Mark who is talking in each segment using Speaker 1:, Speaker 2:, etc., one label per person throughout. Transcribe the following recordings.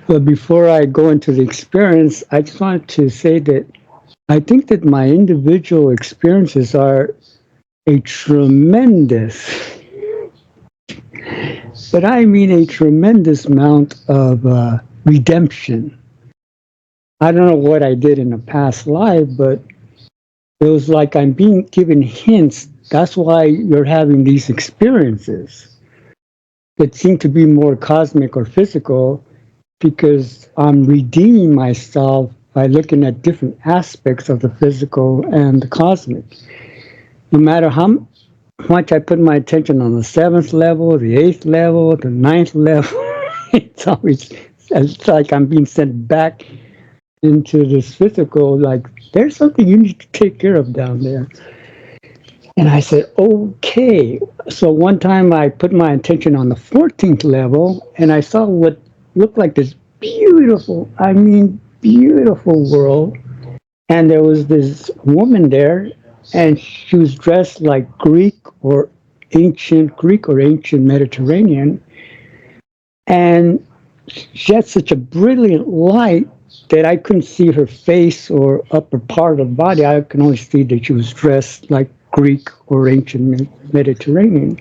Speaker 1: But before I go into the experience, I just wanted to say that I think that my individual experiences are a tremendous, but I mean a tremendous amount of redemption. I don't know what I did in a past life, but it was like I'm being given hints. That's why you're having these experiences that seem to be more cosmic or physical, because I'm redeeming myself by looking at different aspects of the physical and the cosmic. No matter how much I put my attention on the seventh level, the eighth level, the ninth level, it's like I'm being sent back into this physical, like, there's something you need to take care of down there. And I said, okay. So one time I put my attention on the 14th level and I saw what looked like this beautiful, I mean, beautiful world. And there was this woman there, and she was dressed like ancient Greek or ancient Mediterranean. And she had such a brilliant light that I couldn't see her face or upper part of the body. I can only see that she was dressed like Greek or ancient Mediterranean.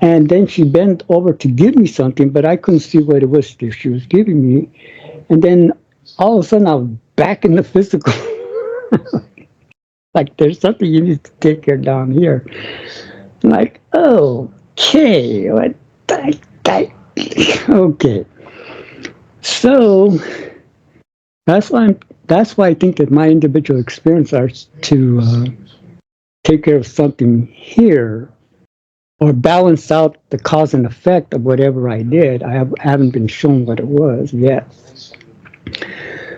Speaker 1: And then she bent over to give me something, but I couldn't see what it was that she was giving me. And then all of a sudden I was back in the physical. Like, there's something you need to take care down here. I'm like, okay, okay. So that's why I think that my individual experience are to take care of something here, or balance out the cause and effect of whatever I did. I haven't been shown what it was yet.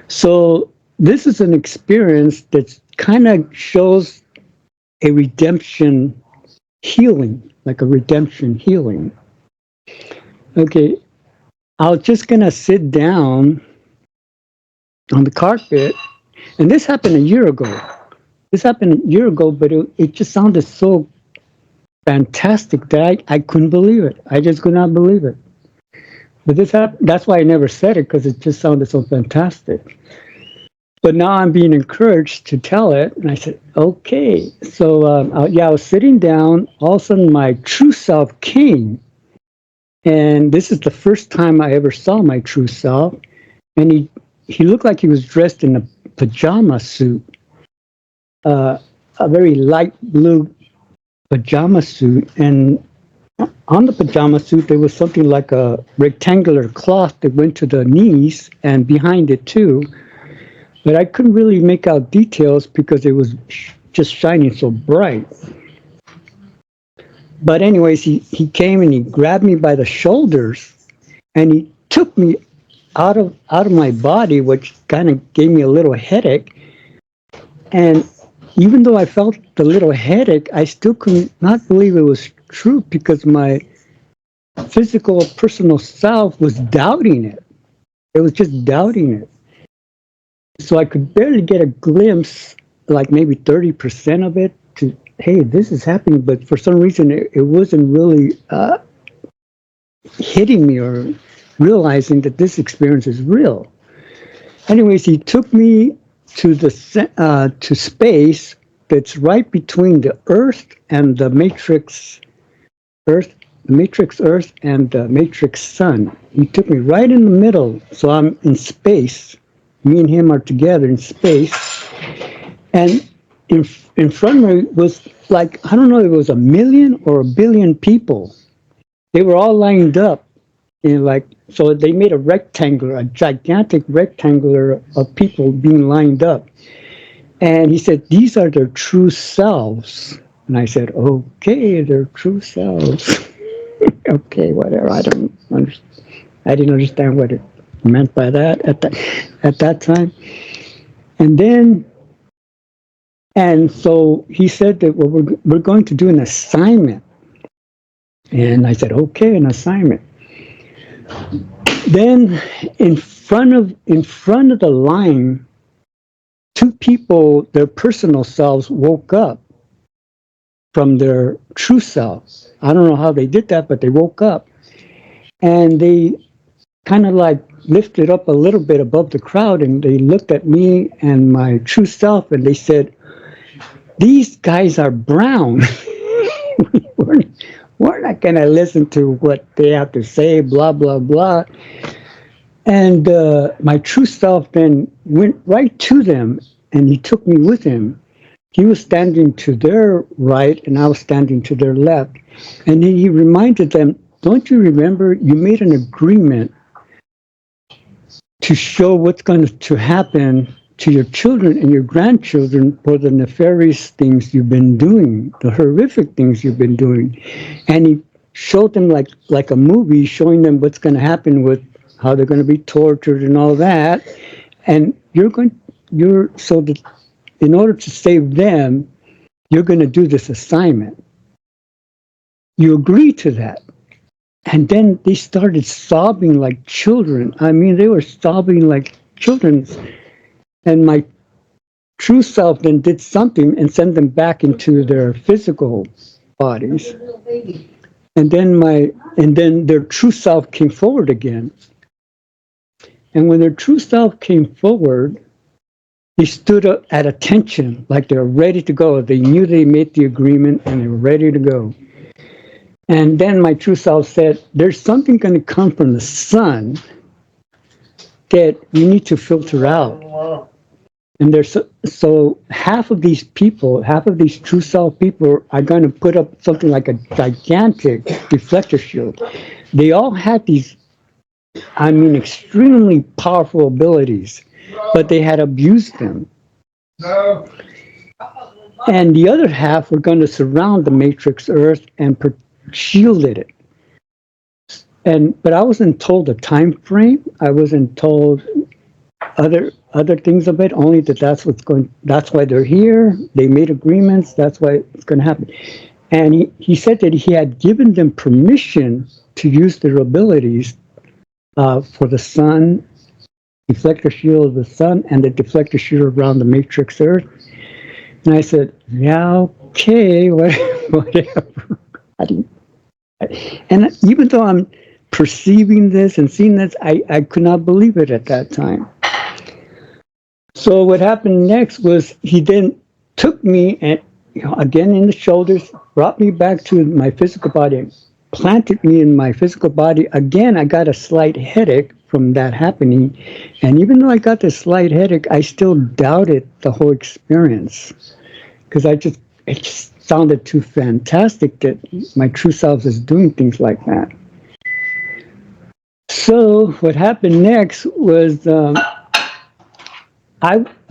Speaker 1: So this is an experience that kind of shows a redemption healing, like a redemption healing. Okay, I was just gonna sit down on the carpet, and this happened a year ago. But it just sounded so fantastic that I couldn't believe it. I just could not believe it. But that's why I never said it, because it just sounded so fantastic. But now I'm being encouraged to tell it, and I said, okay. So I was sitting down. All of a sudden, my true self came, and this is the first time I ever saw my true self. And he looked like he was dressed in a pajama suit, a very light blue pajama suit, and on the pajama suit there was something like a rectangular cloth that went to the knees and behind it too, but I couldn't really make out details because it was just shining so bright. But anyways, he came and he grabbed me by the shoulders and he took me out of my body, which kind of gave me a little headache. And even though I felt the little headache, I still could not believe it was true, because my physical personal self was doubting it. It was just doubting it. So I could barely get a glimpse, like maybe 30% of it, to, hey, this is happening. But for some reason, it wasn't really hitting me or realizing that this experience is real. Anyways, he took me to to space that's right between the Earth and the matrix Earth, and the matrix Sun. He took me right in the middle, so I'm in space. Me and him are together in space, and in front of me was, like, I don't know if it was 1 million or 1 billion people. They were all lined up, so they made a gigantic rectangular of people being lined up. And he said, these are their true selves. And I said, okay, their true selves. Okay, whatever. I didn't understand what it meant by that at that time. And so he said that, well, we're going to do an assignment. And I said, okay, an assignment. Then in front of the line, two people, their personal selves, woke up from their true selves. I don't know how they did that, but they woke up. And they kind of like lifted up a little bit above the crowd, and they looked at me and my true self, and they said, "These guys are brown. we're, we're not going to listen to what they have to say, blah, blah, blah." And my true self then went right to them, and he took me with him. He was standing to their right, and I was standing to their left. And he reminded them, "Don't you remember you made an agreement to show what's going to happen to your children and your grandchildren for the nefarious things you've been doing, the horrific things you've been doing." And he showed them like a movie, showing them what's going to happen with how they're going to be tortured and all that. And so that in order to save them, you're going to do this assignment. You agree to that. And then they started sobbing like children. I mean, they were sobbing like children. And my true self then did something and sent them back into their physical bodies. And then their true self came forward again. And when their true self came forward, they stood up at attention, like they're ready to go. They knew they made the agreement and they were ready to go. And then my true self said, "There's something going to come from the sun that you need to filter out." And so half of these people, half of these true self people are going to put up something like a gigantic deflector shield. They all had these, I mean, extremely powerful abilities, but they had abused them. And the other half were going to surround the matrix Earth and shielded it. But I wasn't told a time frame. I wasn't told other things of it. Only that's why they're here. They made agreements. That's why it's going to happen. And he said that he had given them permission to use their abilities for the sun, deflector shield of the sun, and the deflector shield around the matrix Earth. And I said, "Yeah, okay, whatever." And even though I'm perceiving this and seeing this, I could not believe it at that time. So what happened next was he then took me and, again in the shoulders, brought me back to my physical body, planted me in my physical body. Again, I got a slight headache from that happening. And even though I got the slight headache, I still doubted the whole experience, because it just sounded too fantastic that my true self is doing things like that. So what happened next was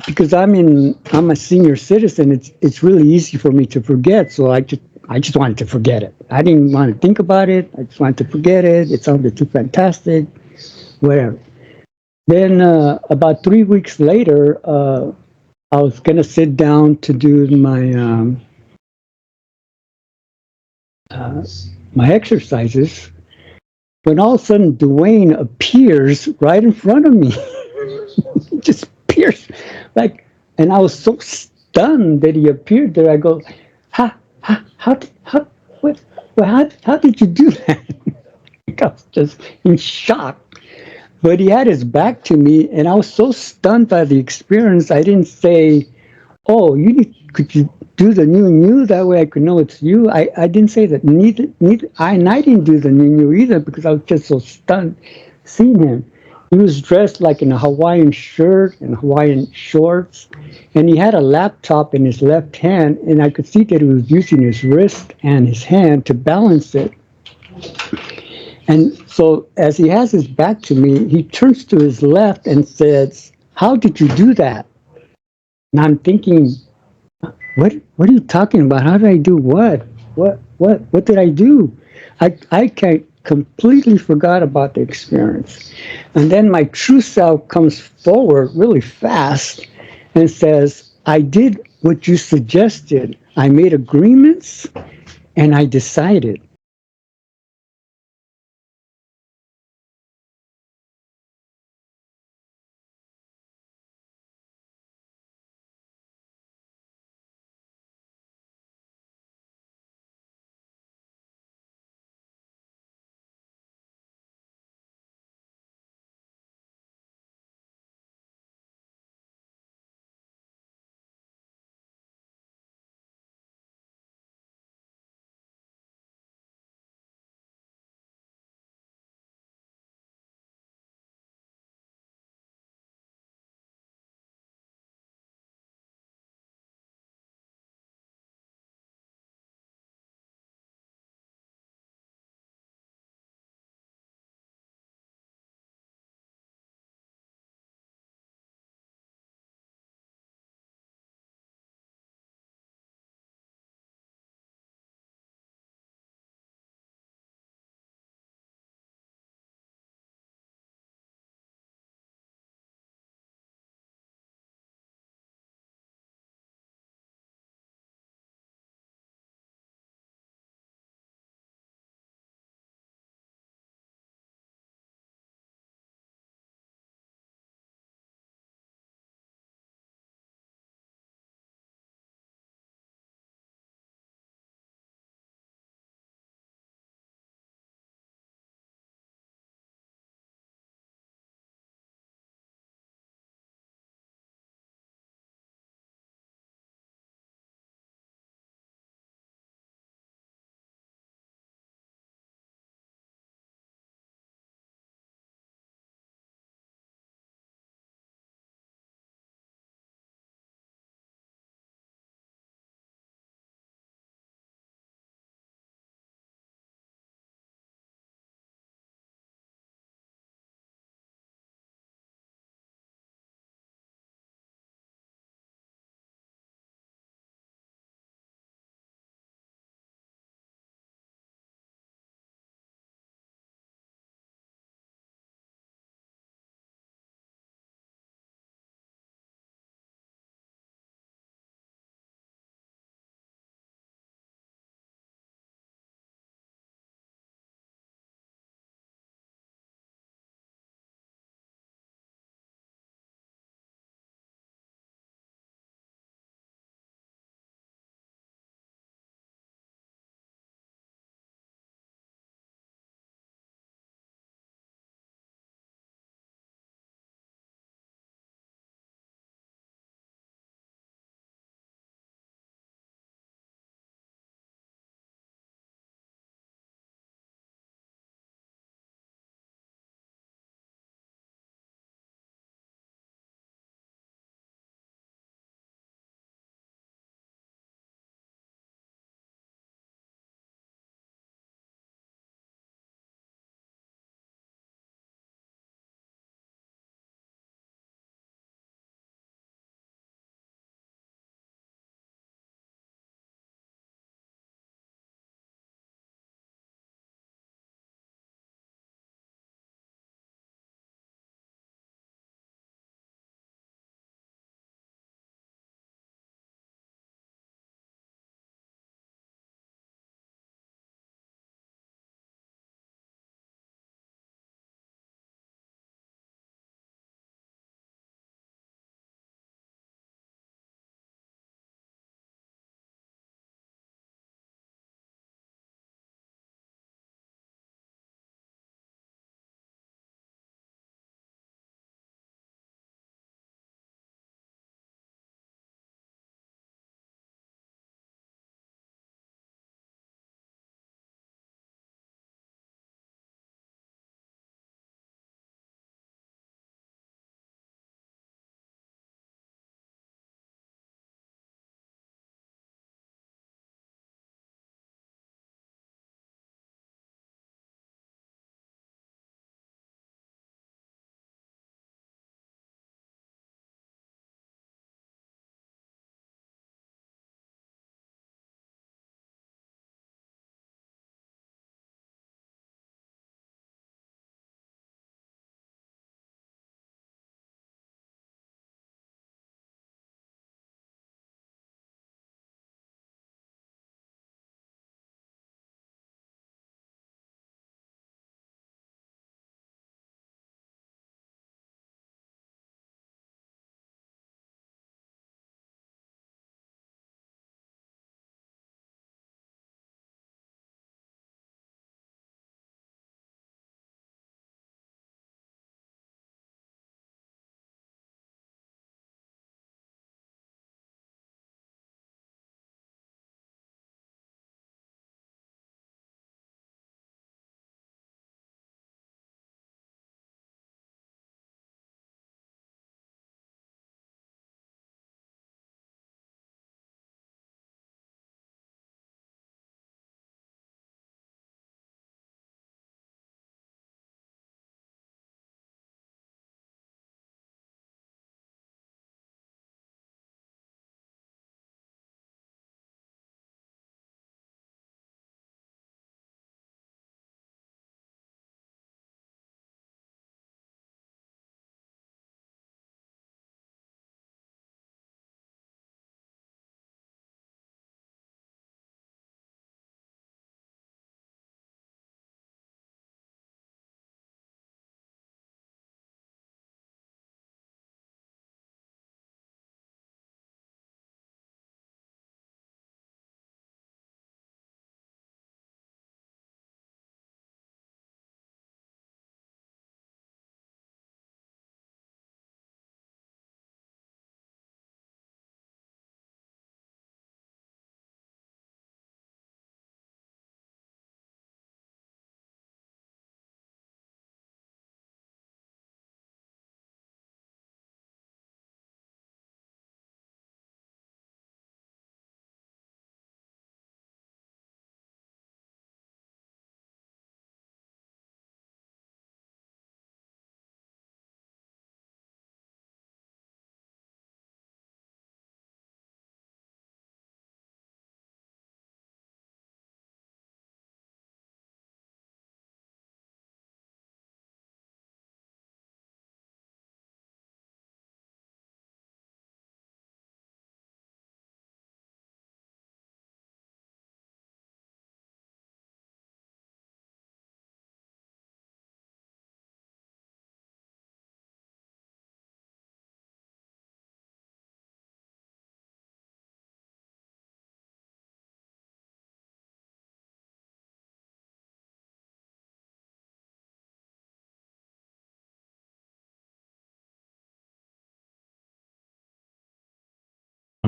Speaker 1: because I'm a senior citizen, it's really easy for me to forget. So I just wanted to forget it. I didn't want to think about it. I just wanted to forget it. It sounded too fantastic, whatever. Then about 3 weeks later, I was gonna sit down to do my exercises, when all of a sudden Duane appears right in front of me. He just appears and I was so stunned that he appeared there. I go, how did you do that? I was just in shock. But he had his back to me, and I was so stunned by the experience. I didn't say, "Oh, could you do the new? That way I could know it's you." I didn't say that. Neither I didn't do the new either, because I was just so stunned seeing him. He was dressed like in a Hawaiian shirt and Hawaiian shorts, and he had a laptop in his left hand, and I could see that he was using his wrist and his hand to balance it. And so as he has his back to me, he turns to his left and says, "How did you do that?" And I'm thinking, what are you talking about? How did I do what? What did I do? I completely forgot about the experience. And then my true self comes forward really fast and says, "I did what you suggested. I made agreements and I decided."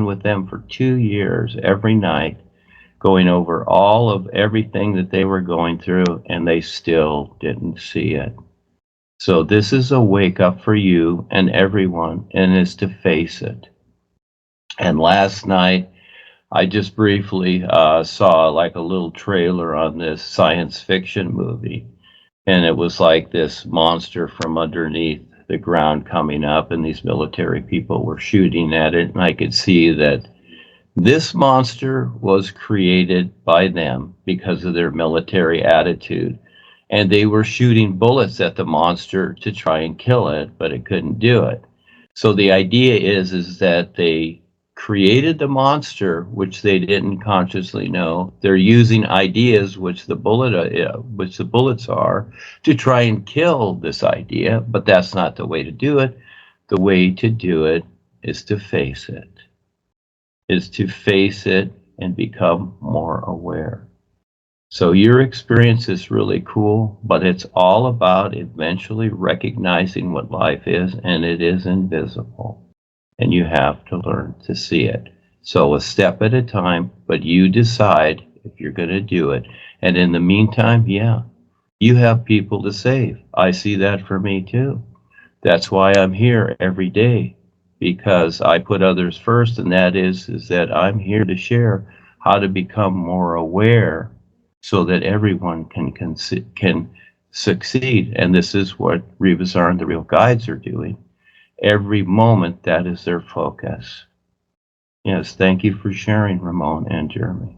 Speaker 2: with them for 2 years every night, going over all of everything that they were going through, and they still didn't see it. So this is a wake up for you and everyone, and is to face it. And last night, I just briefly saw like a little trailer on this science fiction movie, and it was like this monster from underneath the ground coming up, and these military people were shooting at it, and I could see that this monster was created by them because of their military attitude. And they were shooting bullets at the monster to try and kill it, but it couldn't do it. So the idea is that they created the monster, which they didn't consciously know. They're using ideas, which the bullets are, to try and kill this idea, but that's not the way to do it. The way to do it is to face it, and become more aware. So your experience is really cool, but it's all about eventually recognizing what life is, and it is invisible. And you have to learn to see it. So a step at a time, but you decide if you're going to do it. And in the meantime, yeah, you have people to save. I see that for me too. That's why I'm here every day, because I put others first, and that is that I'm here to share how to become more aware so that everyone can succeed. And this is what Revazar and the Real Guides are doing. Every moment, that is their focus. Yes, thank you for sharing, Ramone and Jeremy.